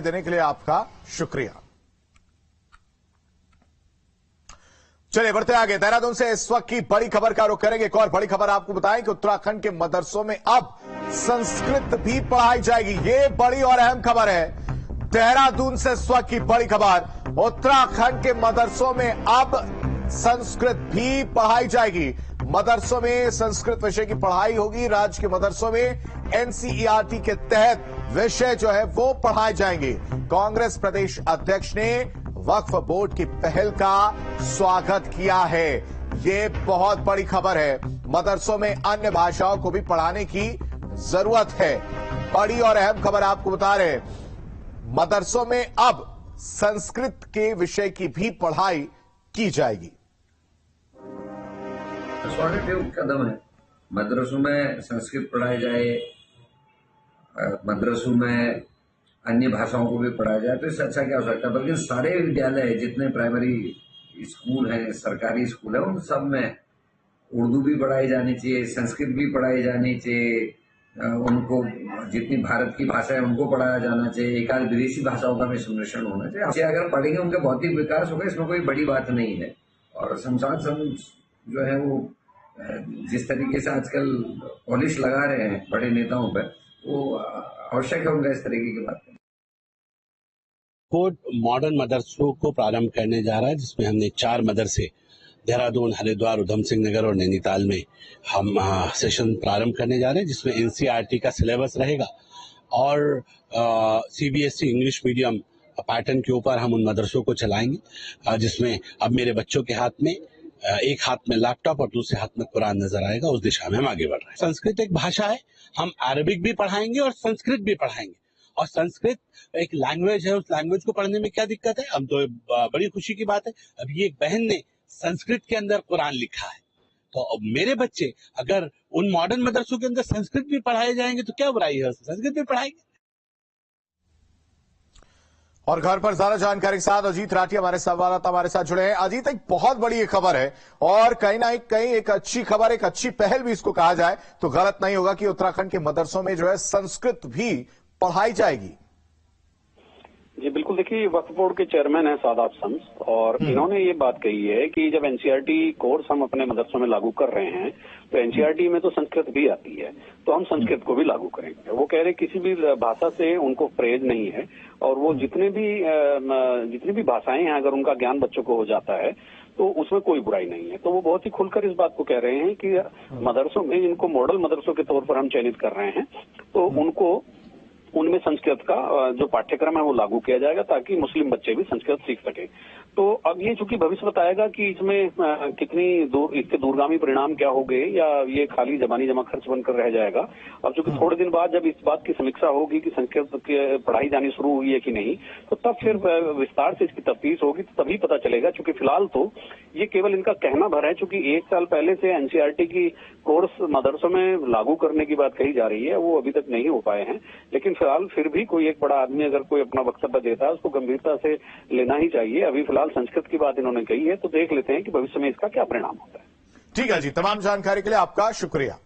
देने के लिए आपका शुक्रिया। चलिए बढ़ते आगे। देहरादून से इस वक्त की बड़ी खबर का रुख करेंगे। एक और बड़ी खबर आपको बताएं कि उत्तराखंड के मदरसों में अब संस्कृत भी पढ़ाई जाएगी। ये बड़ी और अहम खबर है। देहरादून से इस वक्त की बड़ी खबर, उत्तराखंड के मदरसों में अब संस्कृत भी पढ़ाई जाएगी। मदरसों में संस्कृत विषय की पढ़ाई होगी। राज्य के मदरसों में एनसीईआरटी के तहत विषय जो है वो पढ़ाए जाएंगे। कांग्रेस प्रदेश अध्यक्ष ने वक्फ बोर्ड की पहल का स्वागत किया है। ये बहुत बड़ी खबर है। मदरसों में अन्य भाषाओं को भी पढ़ाने की जरूरत है। बड़ी और अहम खबर आपको बता रहे हैं। मदरसों में अब संस्कृत के विषय की भी पढ़ाई की जाएगी। स्वागत कदम है। मदरसों में संस्कृत पढ़ाई जाए, मदरसों में अन्य भाषाओं को भी पढ़ाया जाए तो इससे अच्छा क्या हो सकता है। बल्कि सारे विद्यालय, जितने प्राइमरी स्कूल हैं, सरकारी स्कूल है, उन सब में उर्दू भी पढ़ाई जानी चाहिए, संस्कृत भी पढ़ाई जानी चाहिए। उनको जितनी भारत की भाषा है उनको पढ़ाया जाना चाहिए। एक आध विदेशी भाषाओं का भी संरक्षण होना चाहिए। अगर पढ़ेंगे उनका भौतिक विकास होगा, इसमें कोई बड़ी बात नहीं है। और संसार जो है वो जिस तरीके से आजकल पॉलिश लगा रहे हैं बड़े नेताओं पर, वो आवश्यक है उनका इस तरीके की बात। बोर्ड मॉडर्न मदरसों को प्रारंभ करने जा रहा है, जिसमें हमने 4 मदरसे देहरादून, हरिद्वार, उधम सिंह नगर और नैनीताल में हम सेशन प्रारंभ करने जा रहे हैं, जिसमें एनसीईआरटी का सिलेबस रहेगा और सीबीएसई इंग्लिश मीडियम पैटर्न के ऊपर हम उन मदरसों को चलाएंगे, जिसमें अब मेरे बच्चों के हाथ में एक हाथ में लैपटॉप और दूसरे हाथ में कुरान नजर आएगा। उस दिशा में हम आगे बढ़ रहे हैं। संस्कृत एक भाषा है, हम अरबिक भी पढ़ाएंगे और संस्कृत भी पढ़ाएंगे। और संस्कृत एक लैंग्वेज है, उस लैंग्वेज को पढ़ने में क्या दिक्कत है? हम तो बड़ी खुशी की बात है, अभी एक बहन ने संस्कृत के अंदर कुरान लिखा है। तो अब मेरे बच्चे अगर उन मॉडर्न मदरसों के अंदर संस्कृत भी पढ़ाए जाएंगे तो क्या बुराई है, संस्कृत भी पढ़ाएंगे। और घर पर ज्यादा जानकारी के साथ अजीत राठी हमारे संवाददाता हमारे साथ जुड़े हैं। अजीत, एक बहुत बड़ी खबर है और कहीं ना कहीं एक अच्छी खबर, एक अच्छी पहल भी इसको कहा जाए तो गलत नहीं होगा कि उत्तराखंड के मदरसों में जो है संस्कृत भी पढ़ाई जाएगी। जी बिल्कुल। देखिए, वक्फ बोर्ड के चेयरमैन है सादात शम्स, और इन्होंने ये बात कही है कि जब एनसीईआरटी कोर्स हम अपने मदरसों में लागू कर रहे हैं तो एनसीईआरटी में तो संस्कृत भी आती है, तो हम संस्कृत को भी लागू करेंगे। वो कह रहे किसी भी भाषा से उनको परहेज नहीं है, और वो जितनी भी भाषाएं हैं अगर उनका ज्ञान बच्चों को हो जाता है तो उसमें कोई बुराई नहीं है। तो वो बहुत ही खुलकर इस बात को कह रहे हैं कि मदरसों में, जिनको मॉडल मदरसों के तौर पर हम चयनित कर रहे हैं, तो उनमें संस्कृत का जो पाठ्यक्रम है वो लागू किया जाएगा ताकि मुस्लिम बच्चे भी संस्कृत सीख सकें। तो अब ये चूंकि भविष्य बताएगा कि इसमें इसके दूरगामी परिणाम क्या होंगे, या ये खाली जबानी जमा खर्च बनकर रह जाएगा। अब चूंकि थोड़े दिन बाद जब इस बात की समीक्षा होगी कि संस्कृत की पढ़ाई जानी शुरू हुई है कि नहीं, तो तब फिर विस्तार से इसकी तफ्तीश होगी, तो तभी पता चलेगा। चूंकि फिलहाल तो ये केवल इनका कहना भर है, चूंकि 1 साल पहले से एनसीईआरटी की कोर्स मदरसों में लागू करने की बात कही जा रही है, वो अभी तक नहीं हो पाए हैं। लेकिन फिलहाल फिर भी कोई एक बड़ा आदमी अगर कोई अपना वक्तव्य देता है उसको गंभीरता से लेना ही चाहिए। अभी फिलहाल संस्कृत की बात इन्होंने कही है, तो देख लेते हैं कि भविष्य में इसका क्या परिणाम होता है। ठीक है जी, तमाम जानकारी के लिए आपका शुक्रिया।